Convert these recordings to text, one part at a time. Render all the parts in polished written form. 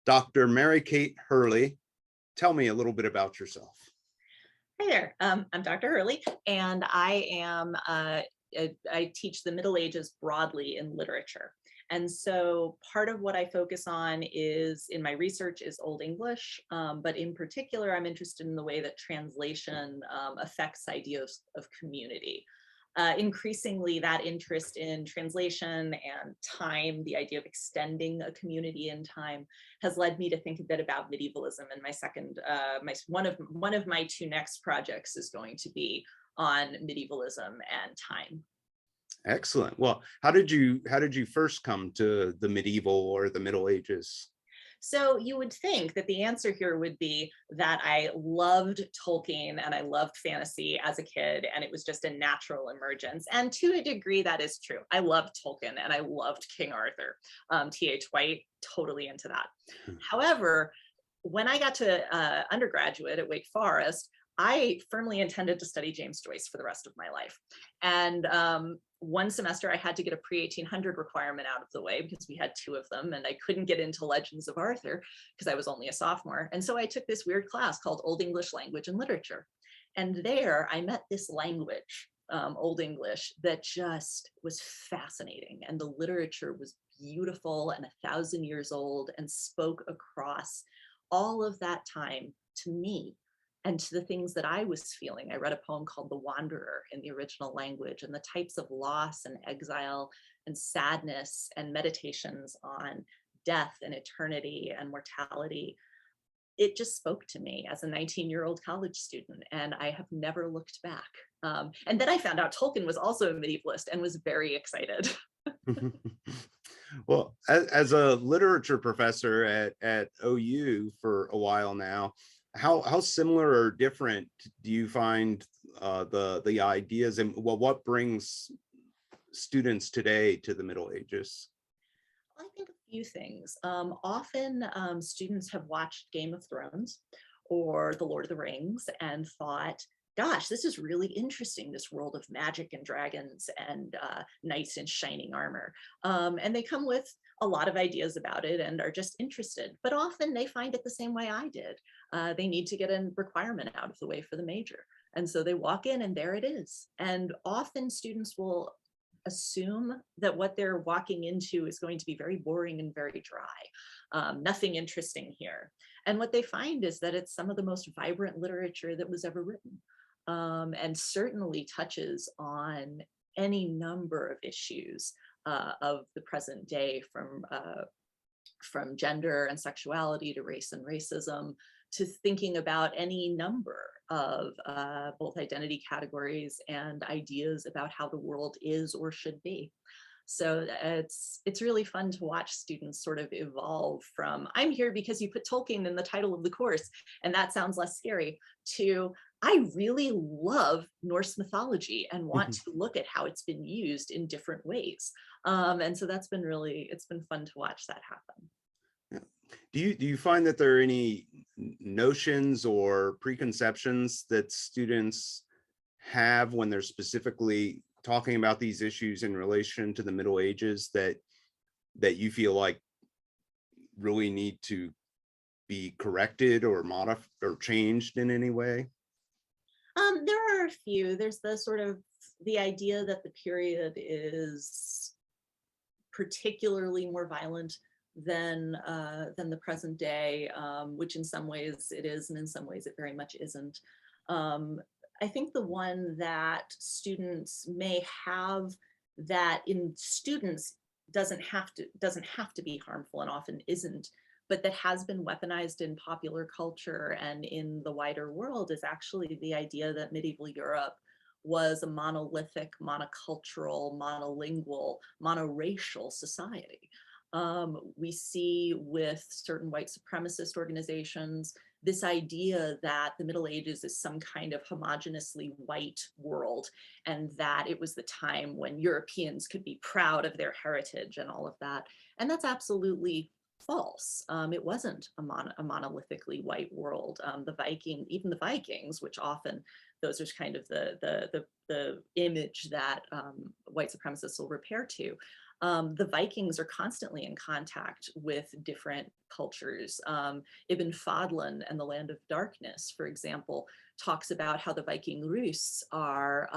Dr. Mary Kate Hurley. Tell me a little bit about yourself. Hi there. I'm Dr. Hurley, and I teach the Middle Ages broadly in literature. And so part of what I focus on is in my research is Old English, but in particular, I'm interested in the way that translation affects ideas of community. Increasingly, that interest in translation and time, the idea of extending a community in time, has led me to think a bit about medievalism. And my second, one of my two next projects is going to be on medievalism and time. Excellent. Well, how did you first come to the medieval or the Middle Ages? So you would think that the answer here would be that I loved Tolkien and I loved fantasy as a kid, and it was just a natural emergence. And to a degree, that is true. I loved Tolkien and I loved King Arthur. T.H. White, totally into that. However, when I got to undergraduate at Wake Forest, I firmly intended to study James Joyce for the rest of my life. And one semester I had to get a pre-1800 requirement out of the way because we had two of them, and I couldn't get into Legends of Arthur because I was only a sophomore. And so I took this weird class called Old English Language and Literature. And there I met this language, Old English, that just was fascinating. And the literature was beautiful and 1,000 years old and spoke across all of that time to me and to the things that I was feeling. I read a poem called The Wanderer in the original language, and the types of loss and exile and sadness and meditations on death and eternity and mortality. It just spoke to me as a 19-year-old college student, and I have never looked back. And then I found out Tolkien was also a medievalist and was very excited. Well, as a literature professor at OU for a while now, how similar or different do you find the ideas, and well, what brings students today to the Middle Ages? I think a few things. Often students have watched Game of Thrones or The Lord of the Rings and thought, gosh, this is really interesting, this world of magic and dragons and knights in shining armor. And they come with a lot of ideas about it and are just interested. But often they find it the same way I did. They need to get a requirement out of the way for the major. And so they walk in and there it is. And often students will assume that what they're walking into is going to be very boring and very dry. Nothing interesting here. And what they find is that it's some of the most vibrant literature that was ever written, and certainly touches on any number of issues of the present day, from gender and sexuality to race and racism, to thinking about any number of both identity categories and ideas about how the world is or should be. So it's really fun to watch students sort of evolve from, I'm here because you put Tolkien in the title of the course, and that sounds less scary, to I really love Norse mythology and want to look at how it's been used in different ways. And so it's been fun to watch that happen. Yeah. Do you find that there are any notions or preconceptions that students have when they're specifically talking about these issues in relation to the Middle Ages that you feel like really need to be corrected or modified or changed in any way? There are a few. There's the idea that the period is particularly more violent than the present day, which in some ways it is, and in some ways it very much isn't. I think the one that students may have that in students doesn't have to be harmful and often isn't, but that has been weaponized in popular culture and in the wider world is actually the idea that medieval Europe was a monolithic, monocultural, monolingual, monoracial society. We see with certain white supremacist organizations this idea that the Middle Ages is some kind of homogeneously white world, and that it was the time when Europeans could be proud of their heritage and all of that. And that's absolutely false. It wasn't a monolithically white world. Even the Vikings, which often those are kind of the image that white supremacists will repair to. The Vikings are constantly in contact with different cultures. Ibn Fadlan and the Land of Darkness, for example, talks about how the Viking Rus are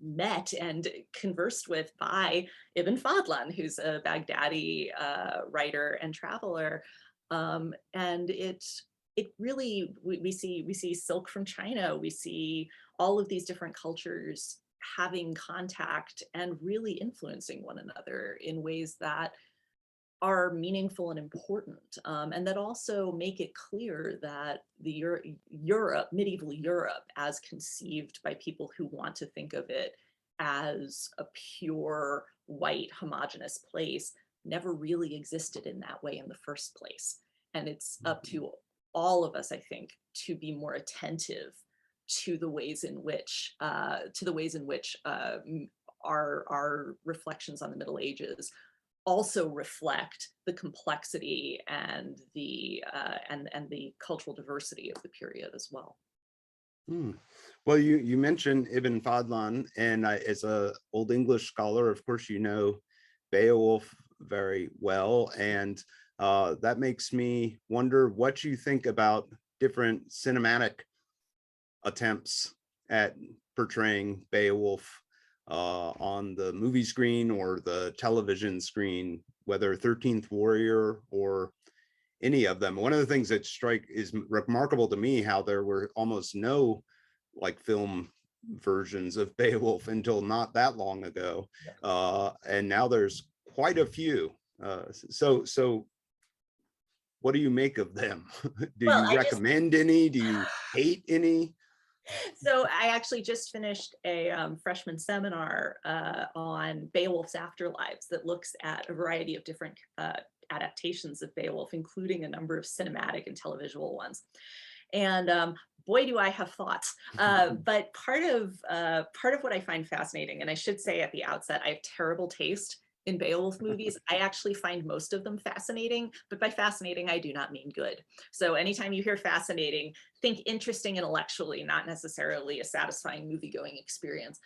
met and conversed with by Ibn Fadlan, who's a Baghdadi writer and traveler. And it really, we see silk from China, we see all of these different cultures having contact and really influencing one another in ways that are meaningful and important, and that also make it clear that the Europe, medieval Europe, as conceived by people who want to think of it as a pure white homogenous place, never really existed in that way in the first place. And it's up to all of us, I think, to be more attentive to the ways in which our reflections on the Middle Ages also reflect the complexity and the cultural diversity of the period as well. Hmm. Well, you mentioned Ibn Fadlan, and as a Old English scholar, of course, you know Beowulf very well, and that makes me wonder what you think about different cinematic attempts at portraying Beowulf on the movie screen or the television screen, whether 13th Warrior or any of them. One of the things that is remarkable to me, how there were almost no like film versions of Beowulf until not that long ago. And now there's quite a few. So what do you make of them? Do Well, you recommend any? Do you hate any? so I actually just finished a freshman seminar on Beowulf's Afterlives that looks at a variety of different adaptations of Beowulf, including a number of cinematic and televisual ones. And boy, do I have thoughts. But part of what I find fascinating, and I should say at the outset, I have terrible taste in Beowulf movies. I actually find most of them fascinating, but by fascinating, I do not mean good. So anytime you hear fascinating, think interesting intellectually, not necessarily a satisfying movie-going experience.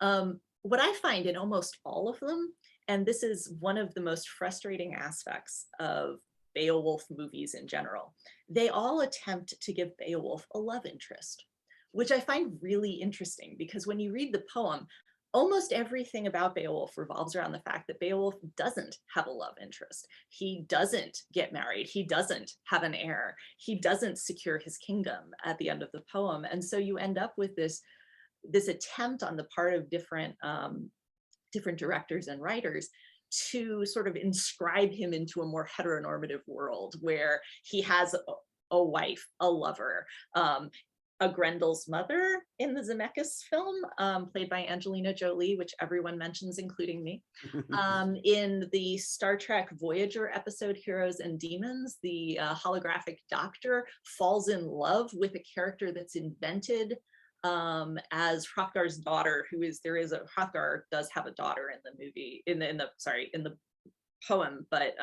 What I find in almost all of them, and this is one of the most frustrating aspects of Beowulf movies in general, they all attempt to give Beowulf a love interest, which I find really interesting because when you read the poem, almost everything about Beowulf revolves around the fact that Beowulf doesn't have a love interest. He doesn't get married. He doesn't have an heir. He doesn't secure his kingdom at the end of the poem. And so you end up with this attempt on the part of different directors and writers to sort of inscribe him into a more heteronormative world where he has a wife, a lover, a Grendel's mother in the Zemeckis film, played by Angelina Jolie, which everyone mentions, including me. In the Star Trek Voyager episode Heroes and Demons, the holographic doctor falls in love with a character that's invented as Hrothgar's daughter, Hrothgar does have a daughter in the movie, in the poem, but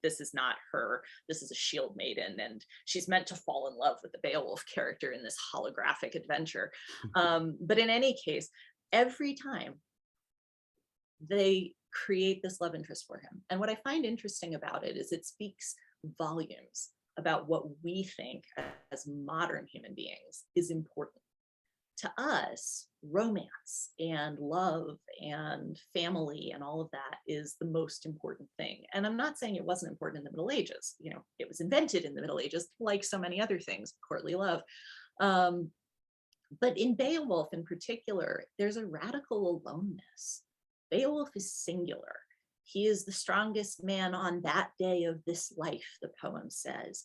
this is not her. This is a shield maiden, and she's meant to fall in love with the Beowulf character in this holographic adventure. But in any case, every time they create this love interest for him. And what I find interesting about it is it speaks volumes about what we think as modern human beings is important. To us, romance and love and family and all of that is the most important thing. And I'm not saying it wasn't important in the Middle Ages. You know, it was invented in the Middle Ages, like so many other things, courtly love. But in Beowulf in particular, there's a radical aloneness. Beowulf is singular. He is the strongest man on that day of this life, the poem says.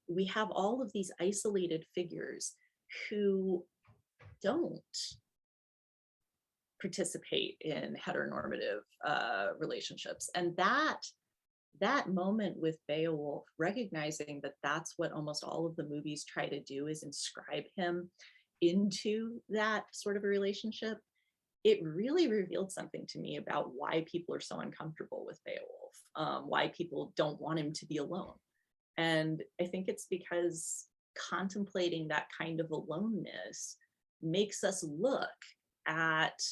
We have all of these isolated figures who don't participate in heteronormative relationships. And that moment with Beowulf, recognizing that that's what almost all of the movies try to do, is inscribe him into that sort of a relationship, it really revealed something to me about why people are so uncomfortable with Beowulf, why people don't want him to be alone. And I think it's because contemplating that kind of aloneness makes us look at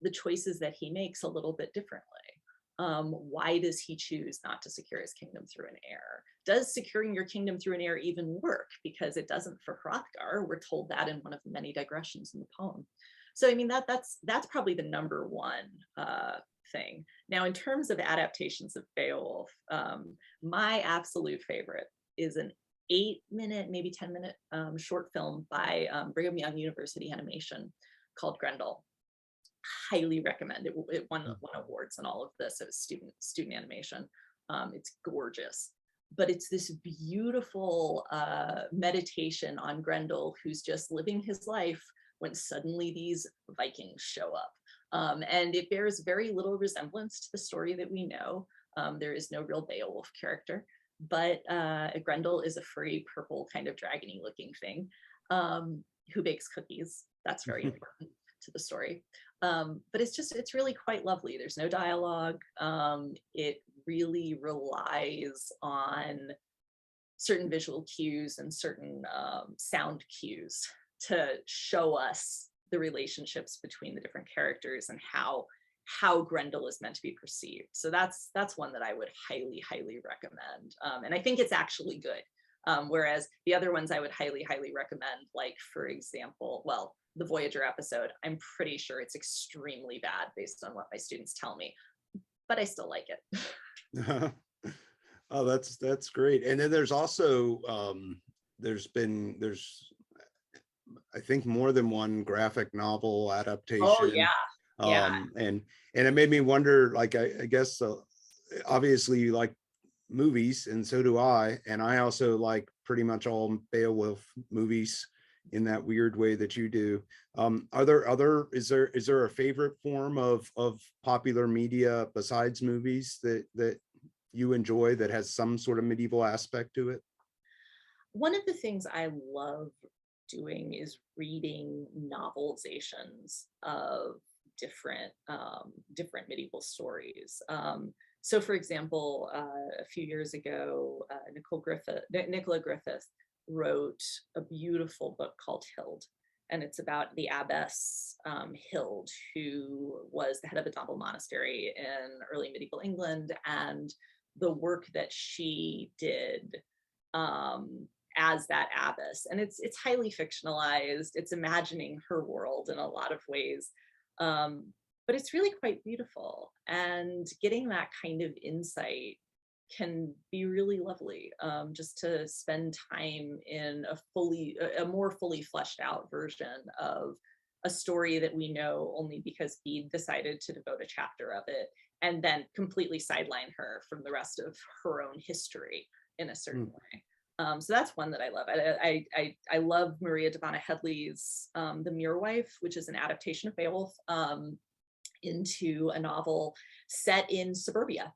the choices that he makes a little bit differently. Why does he choose not to secure his kingdom through an heir? Does securing your kingdom through an heir even work? Because it doesn't for Hrothgar. We're told that in one of the many digressions in the poem. So I mean, that's probably the number one thing. Now, in terms of adaptations of Beowulf, my absolute favorite is an 8-minute, maybe 10-minute short film by Brigham Young University Animation called Grendel. Highly recommend it. It won awards and all of this. It was student animation. It's gorgeous, but it's this beautiful meditation on Grendel, who's just living his life when suddenly these Vikings show up. And it bears very little resemblance to the story that we know. There is no real Beowulf character, but Grendel is a furry, purple, kind of dragony looking thing who bakes cookies. That's very important to the story. But it's really quite lovely. There's no dialogue. It really relies on certain visual cues and certain sound cues to show us the relationships between the different characters and how Grendel is meant to be perceived. So that's one that I would highly, highly recommend. And I think it's actually good. Whereas the other ones I would highly, highly recommend, like, for example, well, the Voyager episode, I'm pretty sure it's extremely bad based on what my students tell me, but I still like it. Oh, that's great. And then there's also there's I think more than one graphic novel adaptation. Oh yeah. And it made me wonder, like, I guess obviously you like movies, and so do I, and I also like pretty much all Beowulf movies in that weird way that you do. Is there a favorite form of popular media besides movies that you enjoy that has some sort of medieval aspect to it? One of the things I love doing is reading novelizations of different medieval stories. So, for example, a few years ago, Nicola Griffith wrote a beautiful book called Hild, and it's about the abbess Hild, who was the head of a Domble monastery in early medieval England, and the work that she did as that abbess. And it's highly fictionalized. It's imagining her world in a lot of ways. But it's really quite beautiful, and getting that kind of insight can be really lovely, just to spend time in a more fully fleshed out version of a story that we know only because Bede decided to devote a chapter of it, and then completely sideline her from the rest of her own history in a certain way. So that's one that I love. I love Maria Debona Headley's The Muir Wife, which is an adaptation of Beowulf into a novel set in suburbia.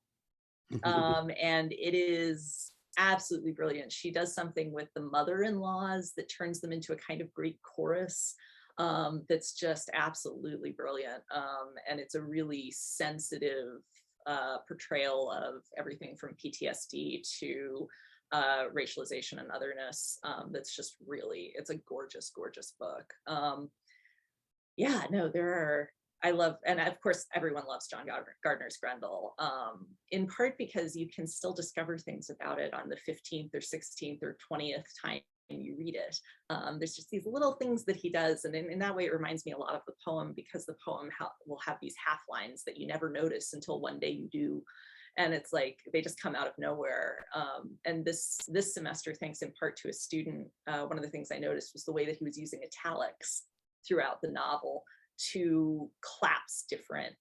And it is absolutely brilliant. She does something with the mother-in-laws that turns them into a kind of Greek chorus that's just absolutely brilliant. And it's a really sensitive portrayal of everything from PTSD to racialization and otherness. That's just really, it's a gorgeous, gorgeous book. Yeah, no, I love, and of course, everyone loves John Gardner's Grendel, in part because you can still discover things about it on the 15th or 16th or 20th time you read it. There's just these little things that he does, and in that way, it reminds me a lot of the poem, because the poem will have these half lines that you never notice until one day you do. And it's like, they just come out of nowhere. And this semester, thanks in part to a student, one of the things I noticed was the way that he was using italics throughout the novel to collapse different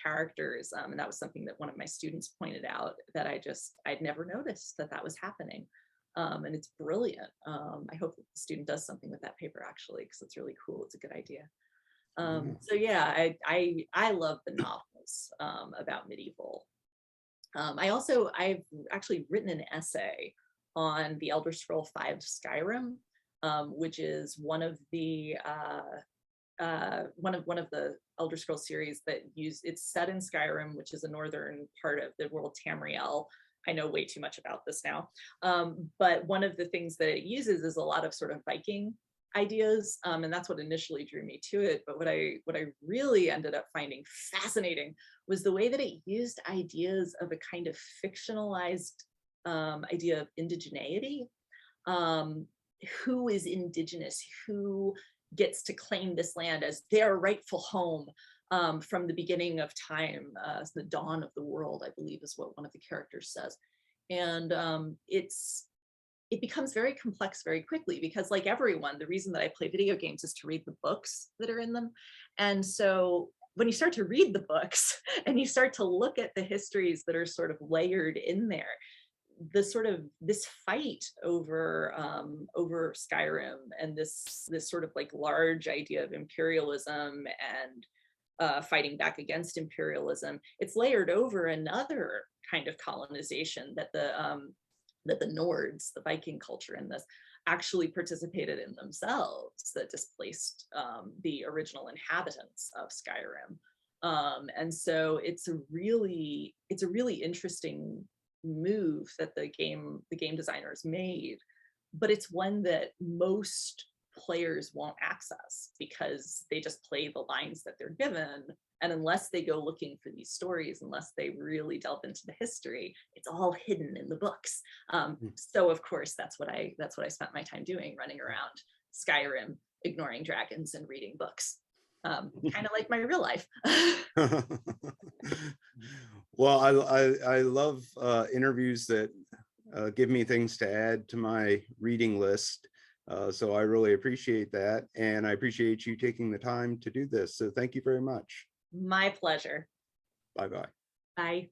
characters. And that was something that one of my students pointed out that I'd never noticed that was happening. And it's brilliant. I hope that the student does something with that paper, actually, because it's really cool. It's a good idea. So yeah, I love the novels about medieval. I've actually written an essay on the Elder Scroll V Skyrim, which is one of the Elder Scroll series it's set in Skyrim, which is a northern part of the world, Tamriel. I know way too much about this now, but one of the things that it uses is a lot of sort of Viking ideas, and that's what initially drew me to it. But what I really ended up finding fascinating was the way that it used ideas of a kind of fictionalized idea of indigeneity. Um, who is indigenous? Who gets to claim this land as their rightful home from the beginning of time, the dawn of the world, I believe is what one of the characters says. And it becomes very complex very quickly because, like everyone, the reason that I play video games is to read the books that are in them. And so when you start to read the books and you start to look at the histories that are sort of layered in there, the sort of this fight over Skyrim and this sort of like large idea of imperialism and fighting back against imperialism, it's layered over another kind of colonization that the Nords, the Viking culture in this, actually participated in themselves, that displaced the original inhabitants of Skyrim. And so it's a really interesting move that the game designers made, but it's one that most players won't access because they just play the lines that they're given, and unless they go looking for these stories, unless they really delve into the history, it's all hidden in the books. So of course that's what I spent my time doing, running around Skyrim, ignoring dragons and reading books, kind of like my real life. Well, I love interviews that give me things to add to my reading list. So I really appreciate that. And I appreciate you taking the time to do this. So thank you very much. My pleasure. Bye-bye. Bye.